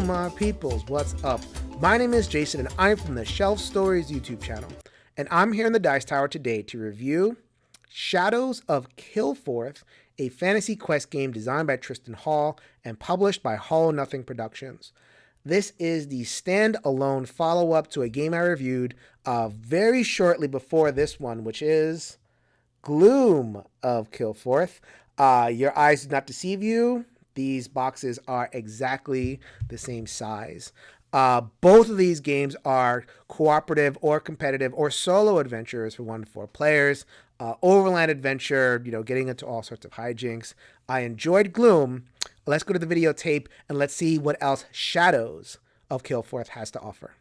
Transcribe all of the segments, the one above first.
my peoples, what's up? My name is Jason and I'm from the Shelf Stories YouTube channel. And I'm here in the Dice Tower today to review Shadows of Kilforth, a fantasy quest game designed by Tristan Hall and published by Hollow Nothing Productions. This is the standalone follow-up to a game I reviewed very shortly before this one, which is Gloom of Kilforth. Your eyes do not deceive you. These boxes are exactly the same size. Both of these games are cooperative or competitive or solo adventures for 1 to 4 players. Overland adventure, getting into all sorts of hijinks. I enjoyed Gloom. Let's go to the videotape and let's see what else Shadows of Kilforth has to offer.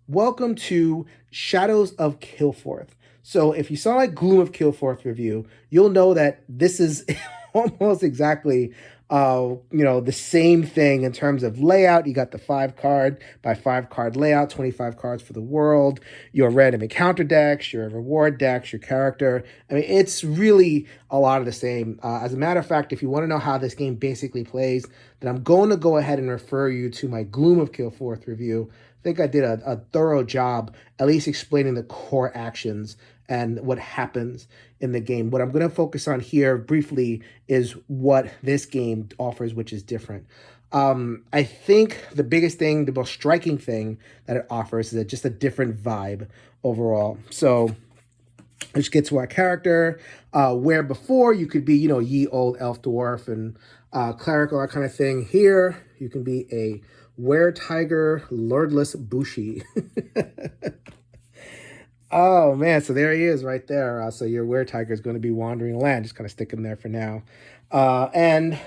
Welcome to Shadows of Kilforth. So if you saw my Gloom of Kilforth review, you'll know that this is almost exactly the same thing in terms of layout. You got the 5 card by 5 card layout, 25 cards for the world, your random encounter decks, your reward decks, your character. I mean, it's really a lot of the same. As a matter of fact, if you want to know how this game basically plays, then I'm going to go ahead and refer you to my Gloom of Kilforth review. I think I did a thorough job at least explaining the core actions and what happens in the game. What I'm going to focus on here briefly is what this game offers, which is different. I think the biggest thing, the most striking thing that it offers is just a different vibe overall. So let's get to our character, where before you could be, ye old elf dwarf and cleric, all that kind of thing. Here, you can be a were-tiger lordless bushi. Oh, man, so there he is right there. So your were-tiger is going to be wandering land. Just kind of stick him there for now. And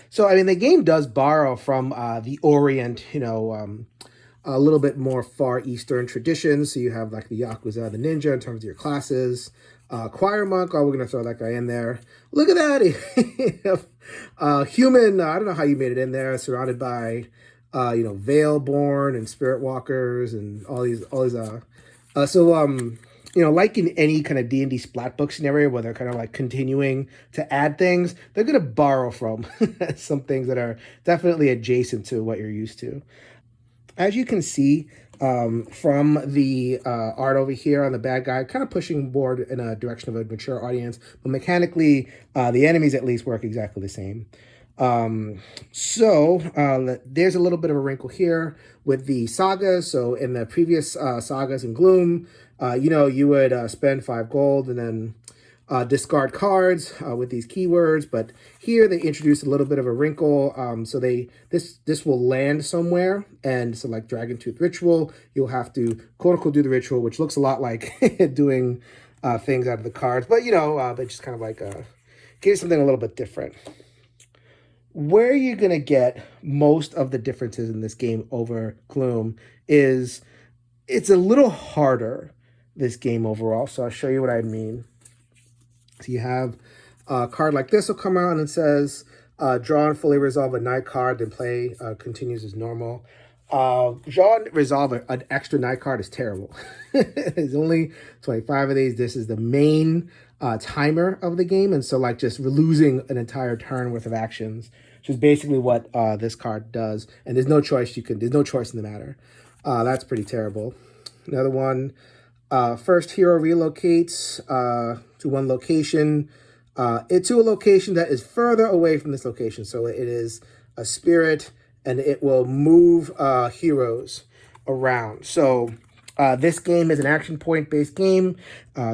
so, I mean, the game does borrow from the Orient, a little bit more Far Eastern traditions. So you have like the Yakuza, the ninja in terms of your classes. Choir monk, we're going to throw that guy in there. Look at that. Human, I don't know how you made it in there, surrounded by, Veilborn and Spirit Walkers and all these like in any kind of D&D splat book scenario where they're kind of like continuing to add things, they're going to borrow from some things that are definitely adjacent to what you're used to. As you can see from the art over here on the bad guy, kind of pushing board in a direction of a mature audience, but mechanically, the enemies at least work exactly the same. There's a little bit of a wrinkle here with the sagas. So in the previous sagas in Gloom, you would spend 5 gold and then discard cards with these keywords. But here they introduce a little bit of a wrinkle. So this will land somewhere, and so like Dragon Tooth Ritual, you'll have to quote unquote do the ritual, which looks a lot like doing things out of the cards, but they just kind of like give something a little bit different. Where you're going to get most of the differences in this game over Gloom is it's a little harder, this game overall. So I'll show you what I mean. So you have a card like this will come out and it says, draw and fully resolve a night card, then play continues as normal. Draw and resolve an extra night card is terrible. There's only 25 of these. This is the main timer of the game, and so like just losing an entire turn worth of actions, which is basically what this card does. And there's no choice there's no choice in the matter. That's pretty terrible. Another one, first hero relocates to one location, to a location that is further away from this location. So it is a spirit, and it will move heroes around. So this game is an action point-based game.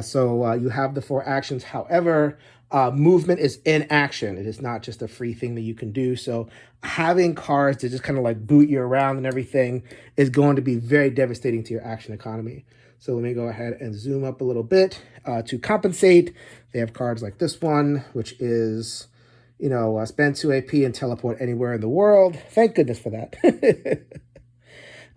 So you have the 4 actions. However, movement is in action. It is not just a free thing that you can do. So having cards to just kind of like boot you around and everything is going to be very devastating to your action economy. So let me go ahead and zoom up a little bit to compensate. They have cards like this one, which is, spend 2 AP and teleport anywhere in the world. Thank goodness for that.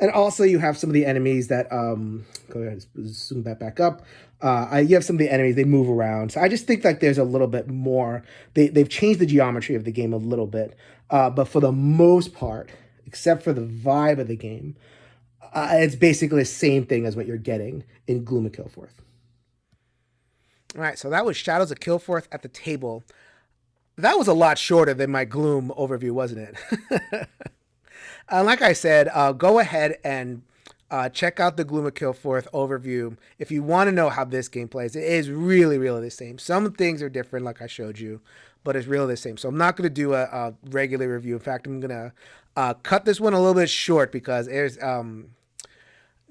And also you have some of the enemies that, go ahead and zoom that back up. You have some of the enemies, they move around. So I just think like there's a little bit more. They've changed the geometry of the game a little bit. But for the most part, except for the vibe of the game, it's basically the same thing as what you're getting in Gloom of Kilforth. All right, so that was Shadows of Kilforth at the table. That was a lot shorter than my Gloom overview, wasn't it? Like I said, go ahead and check out the Gloom of Kilforth overview if you want to know how this game plays. It is really, really the same. Some things are different, like I showed you, but it's really the same. So I'm not going to do a regular review. In fact, I'm going to cut this one a little bit short because there's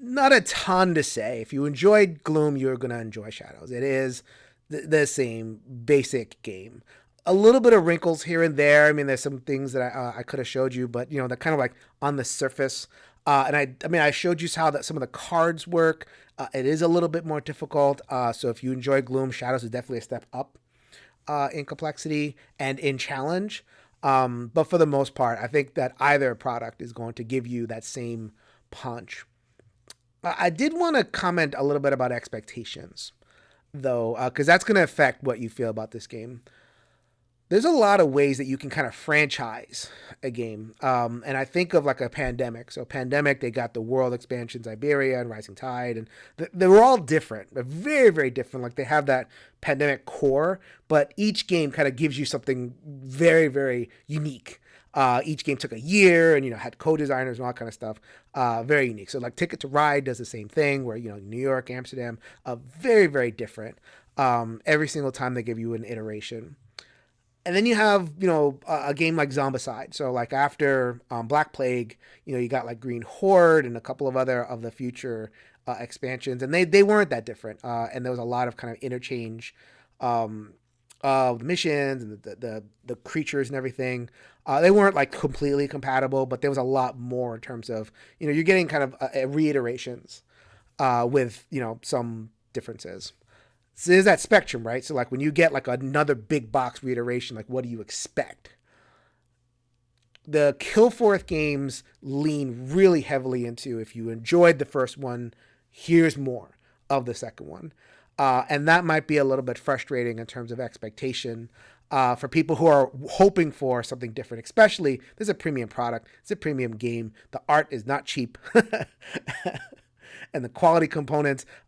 not a ton to say. If you enjoyed Gloom, you're going to enjoy Shadows. It is the same basic game. A little bit of wrinkles here and there. I mean, there's some things that I could have showed you, but they're kind of like on the surface. And I showed you how that some of the cards work. It is a little bit more difficult. So if you enjoy Gloom, Shadows is definitely a step up in complexity and in challenge. But for the most part, I think that either product is going to give you that same punch. I did want to comment a little bit about expectations, though, because that's going to affect what you feel about this game. There's a lot of ways that you can kind of franchise a game. And I think of like a Pandemic. So Pandemic, they got the world expansions, Iberia and Rising Tide, and they were all different. They're very, very different. Like they have that Pandemic core, but each game kind of gives you something very, very unique. Each game took a year and, had co-designers and all that kind of stuff. Very unique. So like Ticket to Ride does the same thing where, New York, Amsterdam, very, very different. Every single time they give you an iteration. And then you have, a game like Zombicide. So like after Black Plague, you got like Green Horde and a couple of other of the future expansions. And they weren't that different. And there was a lot of kind of interchange of the missions and the creatures and everything. They weren't like completely compatible, but there was a lot more in terms of, you're getting kind of reiterations with, some differences. So there's that spectrum, right? So like when you get like another big box reiteration, like what do you expect? The Kilforth games lean really heavily into, if you enjoyed the first one, here's more of the second one. And that might be a little bit frustrating in terms of expectation for people who are hoping for something different, especially this is a premium product. It's a premium game. The art is not cheap. And the quality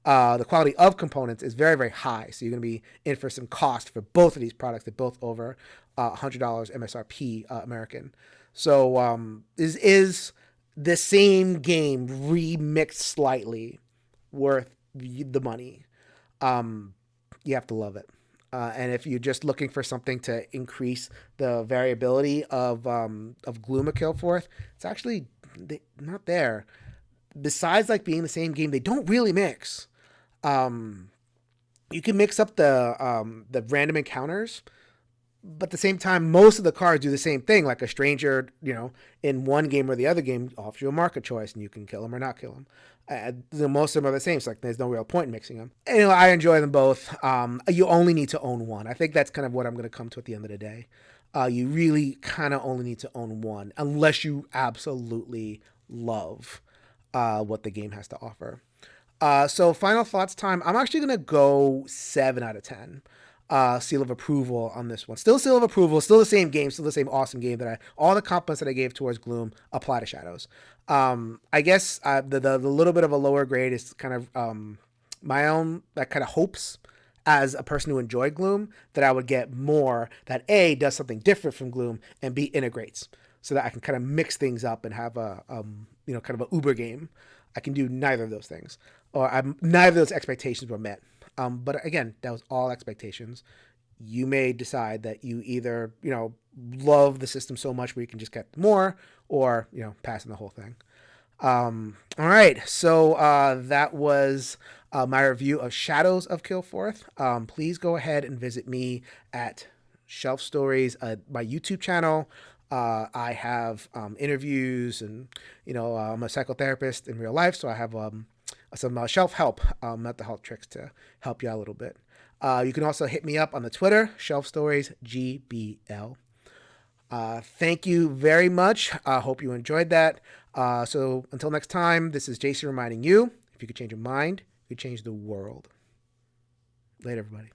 of components is very, very high. So you're going to be in for some cost for both of these products. They're both over $100 MSRP American. So is the same game remixed slightly worth the money? You have to love it. And if you're just looking for something to increase the variability of Gloom of Kilforth, it's actually not there. Besides like being the same game, they don't really mix. You can mix up the random encounters, but at the same time, most of the cards do the same thing. Like a stranger, in one game or the other game offers you a market choice, and you can kill them or not kill them. Most of them are the same, so like there's no real point in mixing them. And, I enjoy them both. You only need to own one. I think that's kind of what I'm going to come to at the end of the day. You really kind of only need to own one, unless you absolutely love what the game has to offer. So final thoughts time. I'm actually going to go 7 out of 10. Seal of approval on this one. Still seal of approval, still the same game, still the same awesome game all the compliments that I gave towards Gloom apply to Shadows. I guess the little bit of a lower grade is kind of my own kind of hopes as a person who enjoyed Gloom that I would get more that A, does something different from Gloom, and B, integrates so that I can kind of mix things up and have a kind of a Uber game. I can do neither of those things, or neither of those expectations were met. But again, that was all expectations. You may decide that you either, love the system so much where you can just get more, or, pass on the whole thing. All right. So that was my review of Shadows of Kilforth. Please go ahead and visit me at Shelf Stories, my YouTube channel. I have interviews, and I'm a psychotherapist in real life, so I have some shelf help, mental health tricks to help you out a little bit. You can also hit me up on the Twitter, Shelf Stories GBL. Thank you very much. I hope you enjoyed that. So until next time, this is Jason reminding you, if you could change your mind, you could change the world. Later, everybody.